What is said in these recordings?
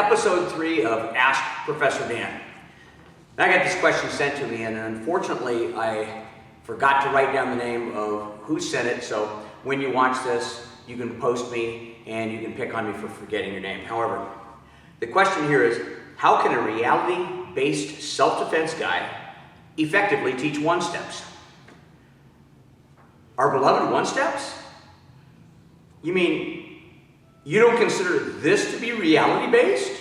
episode 3 of Ask Professor Dan. I got this question sent to me, and unfortunately I forgot to write down the name of who sent it, so when you watch this, you can post me and you can pick on me for forgetting your name. However, the question here is, how can a reality-based self-defense guy effectively teach one-steps? Our beloved one-steps? You mean you don't consider this to be reality-based?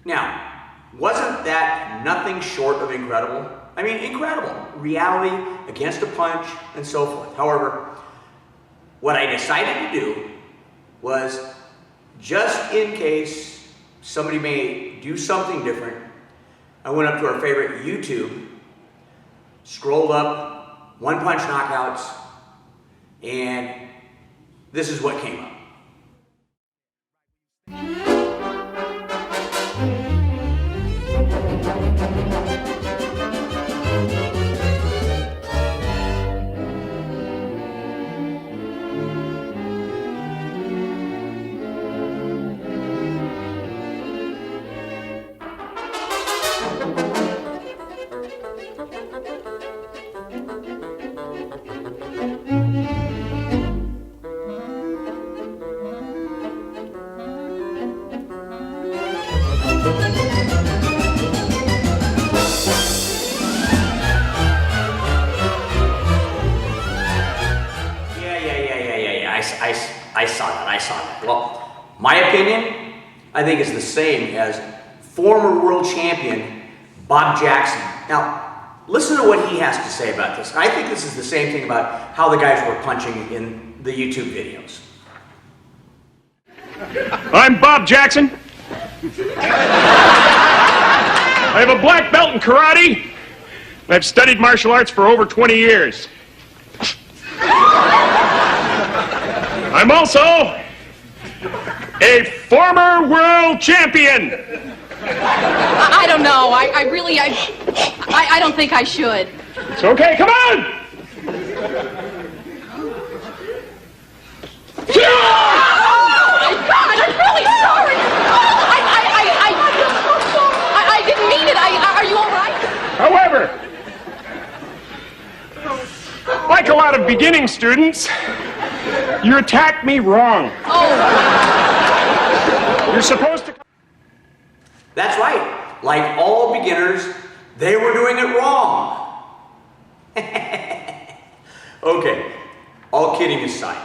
Now, wasn't that nothing short of incredible? I mean, incredible. Reality against a punch and so forth. However, what I decided to do was, just in case somebody may do something different, I went up to our favorite YouTube, scrolled up, one-punch knockouts, and this is what came up. I saw that. Well, my opinion, I think is the same as former world champion Bob Jackson. Now, listen to what he has to say about this. I think this is the same thing about how the guys were punching in the YouTube videos. I'm Bob Jackson. I have a black belt in karate. I've studied martial arts for over 20 years. I'm also a former world champion. I don't know. I don't think I should. It's okay. Come on. Oh my God! I'm really sorry. I didn't mean it. Are you all right? However, like a lot of beginning students, you attacked me wrong. Oh. You're supposed to... That's right. Like all beginners, they were doing it wrong. Okay, all kidding aside.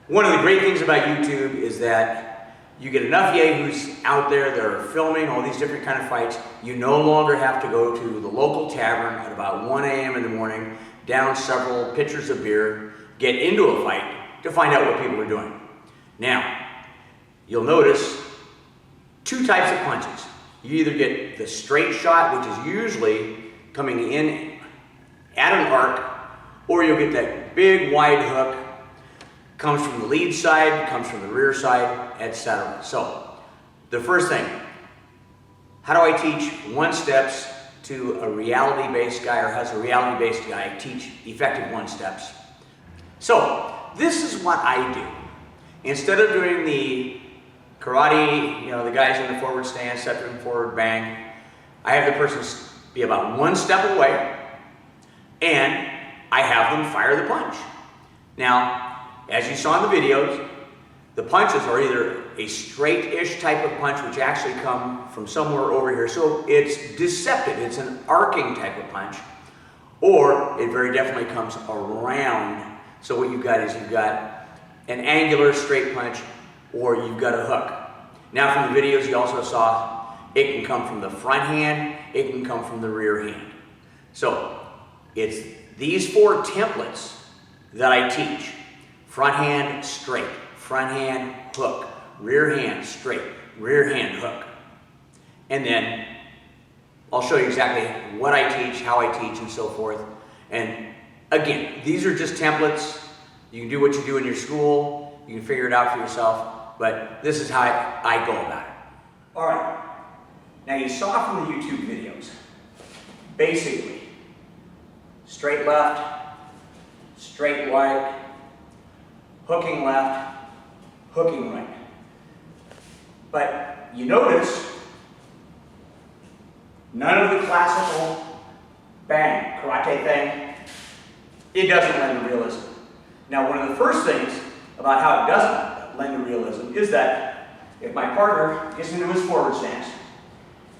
One of the great things about YouTube is that you get enough yahoos out there that are filming all these different kind of fights. You no longer have to go to the local tavern at about 1 a.m. in the morning, down several pitchers of beer, get into a fight to find out what people are doing. Now, you'll notice 2 types of punches. You either get the straight shot, which is usually coming in at an arc, or you'll get that big wide hook, comes from the lead side, comes from the rear side, etc. So, the first thing, how do I teach one-steps to a reality-based guy, or has a reality-based guy teach effective one-steps? So, this is what I do. Instead of doing the karate, the guys in the forward stance, step and forward bang, I have the person be about 1 step away, and I have them fire the punch. Now, as you saw in the videos, the punches are either a straight-ish type of punch, which actually come from somewhere over here, so it's deceptive, it's an arcing type of punch, or it very definitely comes around. So what you've got is you've got an angular straight punch, or you've got a hook. Now from the videos you also saw, It can come from the front hand, it can come from the rear hand. So it's these 4 templates that I teach. Front hand straight, front hand hook, rear hand straight, rear hand hook. And then I'll show you exactly what I teach, how I teach, and so forth. And again, these are just templates. You can do what you do in your school. You can figure it out for yourself. But this is how I go about it. All right. Now you saw from the YouTube videos, basically, straight left, straight right, hooking left, hooking right. But you notice none of the classical bang, karate thing, it doesn't lend to realism. Now, one of the first things about how it doesn't lend to realism is that if my partner gets into his forward stance,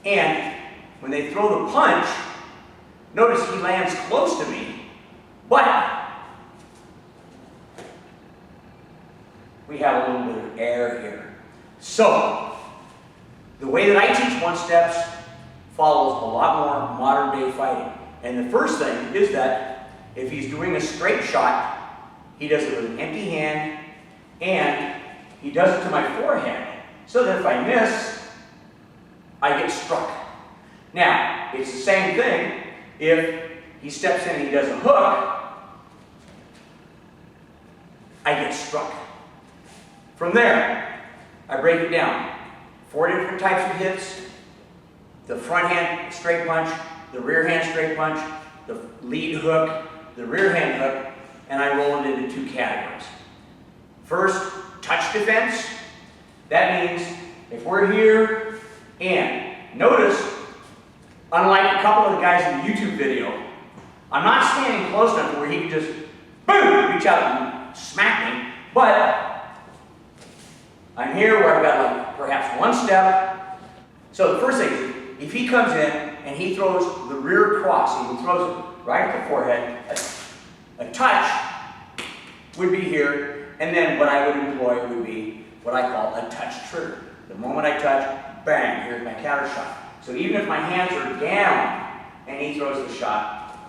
and when they throw the punch, notice he lands close to me, but we have a little bit of air here. So, the way that I teach one-steps follows a lot more modern-day fighting. And the first thing is that if he's doing a straight shot, he does it with an empty hand, and he does it to my forehead, so that if I miss, I get struck. Now, it's the same thing if he steps in and he does a hook, I get struck. From there, I break it down. 4 different types of hits: the front hand straight punch, the rear hand straight punch, the lead hook, the rear hand hook, and I roll it into 2 categories. First, touch defense. That means if we're here, and notice, unlike a couple of the guys in the YouTube video, I'm not standing close enough where he can just, boom, reach out and smack me, but I'm here where I've got like perhaps 1 step. So the first thing is, if he comes in and he throws the rear cross, he throws it right at the forehead, a touch would be here, and then what I would employ would be what I call a touch trigger. The moment I touch, bang, here's my counter shot. So even if my hands are down and he throws the shot,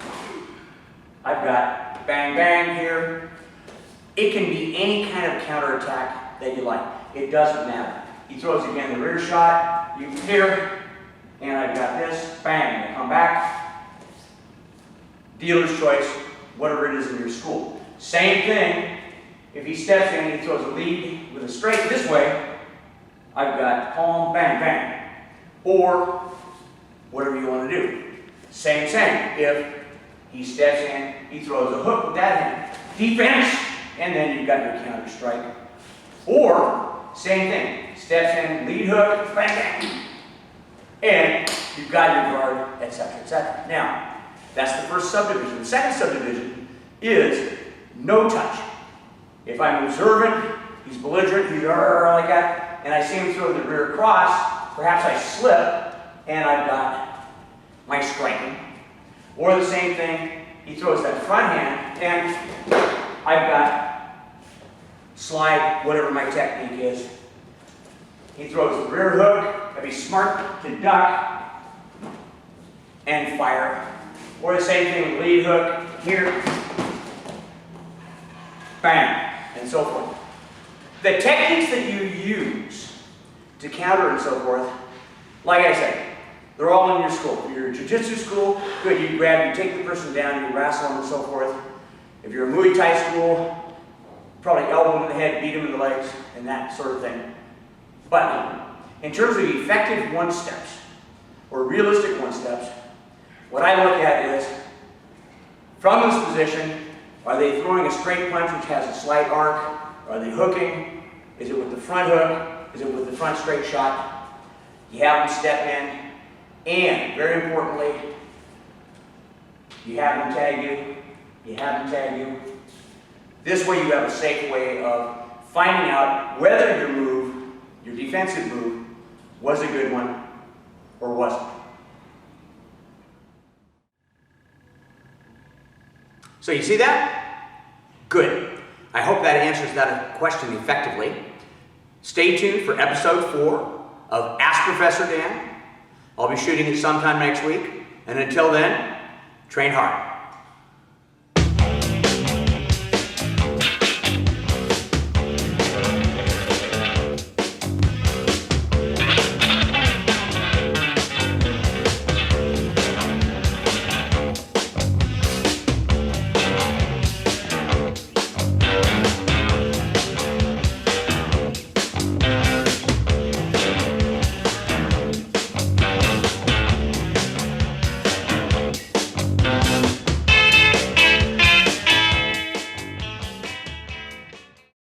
I've got bang, bang here. It can be any kind of counterattack that you like. It doesn't matter. He throws again the rear shot, you here, and I've got this, bang, I come back. Dealer's choice, whatever it is in your school. Same thing, if he steps in and he throws a lead with a straight this way, I've got palm, bang, bang. Or whatever you want to do. Same. If he steps in, he throws a hook with that hand. Defense, and then you've got your counter strike. Or, same thing, steps in, lead hook, bang, bang. And you've got your guard, etc., etc. Now, that's the first subdivision. The second subdivision is no touch. If I'm observant, he's belligerent, he's like that, and I see him throw the rear cross, perhaps I slip, and I've got my striking. Or the same thing, he throws that front hand, and I've got slide, whatever my technique is. He throws the rear hook, I'd be smart to duck and fire. Or the same thing, lead hook, here, bang, and so forth. The techniques that you use to counter and so forth, like I said, they're all in your school. If you're a jiu-jitsu school, good, you take the person down, you wrestle them and so forth. If you're a Muay Thai school, probably elbow him in the head, beat him in the legs, and that sort of thing. But in terms of effective one-steps, or realistic one-steps, what I look at is, from this position, are they throwing a straight punch which has a slight arc? Are they hooking? Is it with the front hook? Is it with the front straight shot? You have them step in, and very importantly, you have them tag you. You have them tag you. This way you have a safe way of finding out whether your move, your defensive move, was a good one or wasn't. So you see that? Good. I hope that answers that question effectively. Stay tuned for episode 4 of Ask Professor Dan. I'll be shooting it sometime next week. And until then, train hard.